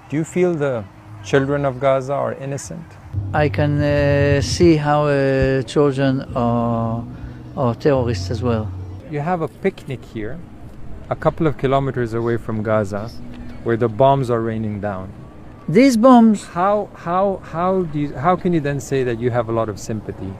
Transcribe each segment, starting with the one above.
Do you feel the children of Gaza are innocent? I can see how children are terrorists as well. You have a picnic here, a couple of kilometers away from Gaza, where the bombs are raining down. These bombs, How can you then say that you have a lot of sympathy?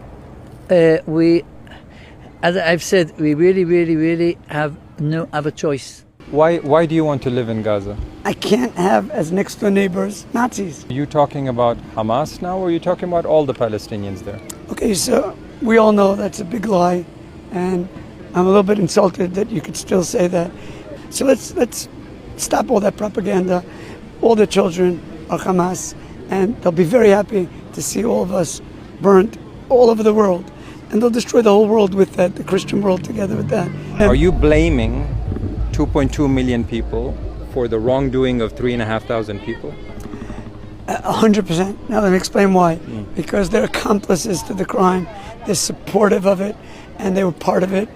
as I've said, we really have no other choice. Why do you want to live in Gaza? I can't have as next door neighbors Nazis. Are you talking about Hamas now, or are you talking about all the Palestinians there? Okay, so we all know that's a big lie, and I'm a little bit insulted that you could still say that. So let's stop all that propaganda. All the children are Hamas, and they'll be very happy to see all of us burnt all over the world, and they'll destroy the whole world with that, the Christian world together with that. Are you blaming 2.2 million people for the wrongdoing of 3,500 people? 100%. Now let me explain why. Because they're accomplices to the crime. They're supportive of it, and they were part of it.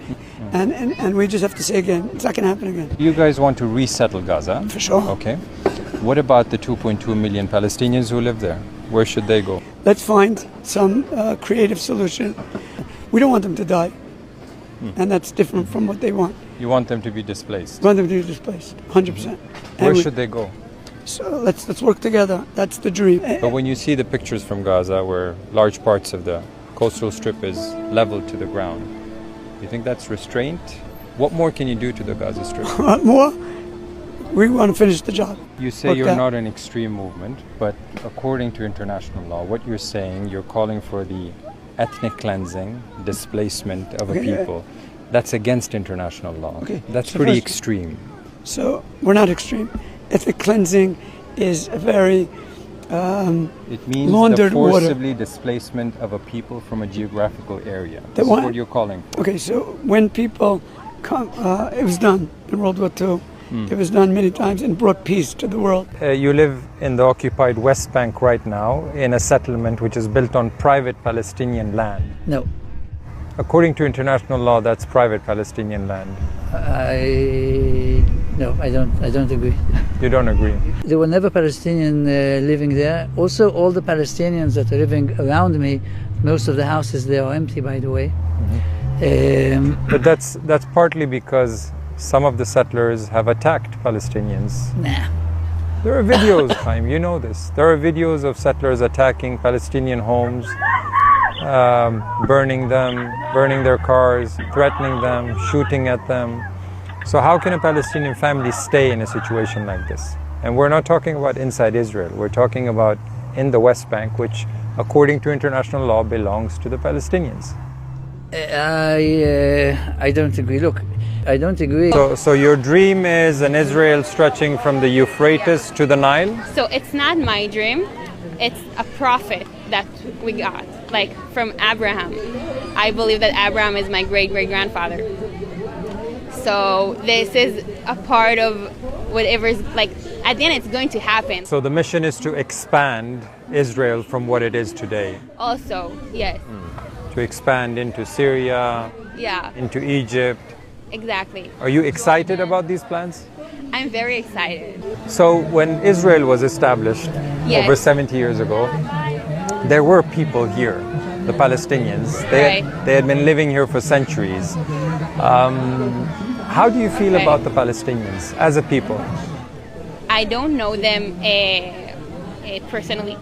And we just have to say again, it's not going to happen again. You guys want to resettle Gaza? For sure. Okay. What about the 2.2 million Palestinians who live there? Where should they go? Let's find some creative solution. We don't want them to die. And that's different from what they want. You want them to be displaced? We want them to be displaced, 100%. Where should they go? So let's work together. That's the dream. But when you see the pictures from Gaza where large parts of the coastal strip is leveled to the ground, you think that's restraint? What more can you do to the Gaza Strip? More? We want to finish the job. You say Work you're that. not an extreme movement, but according to international law, what you're saying, you're calling for the ethnic cleansing, displacement of a Okay, people. That's against international law. Okay, That's so pretty first- extreme. So we're not extreme. Ethnic cleansing is a very It means the laundered water. forcibly displacement of a people from a geographical area. They This is want- what you're calling for. Okay, so when people come, it was done in World War II. It was done many times and brought peace to the world. You live in the occupied West Bank right now in a settlement which is built on private Palestinian land. No, According to international law, that's private Palestinian land. I don't agree. You don't agree? There were never Palestinians living there. Also, all the Palestinians that are living around me, most of the houses there are empty, by the way. But that's partly because some of the settlers have attacked Palestinians. Nah. There are videos, Chaim, you know this. There are videos of settlers attacking Palestinian homes, burning them, burning their cars, threatening them, shooting at them. So how can a Palestinian family stay in a situation like this? And we're not talking about inside Israel. We're talking about in the West Bank, which according to international law belongs to the Palestinians. I don't agree. Look, I don't agree. So your dream is an Israel stretching from the Euphrates to the Nile? So it's not my dream, it's a prophet that we got, like from Abraham. I believe that Abraham is my great-great-grandfather. So this is a part of whatever's, like, at the end it's going to happen. So the mission is to expand Israel from what it is today, Also, yes, to expand into Syria, yeah, into Egypt. exactly. Are you excited about these plans? I'm very excited. So when Israel was established Yes. over 70 years ago, there were people here, the Palestinians. Right. They had been living here for centuries. How do you feel Right. about the Palestinians as a people? I don't know them personally.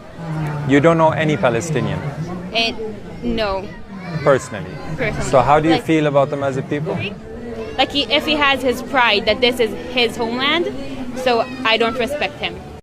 You don't know any Palestinian No, personally. personally. So how do you Like- feel about them as a people? Like if he has his pride that this is his homeland, so I don't respect him.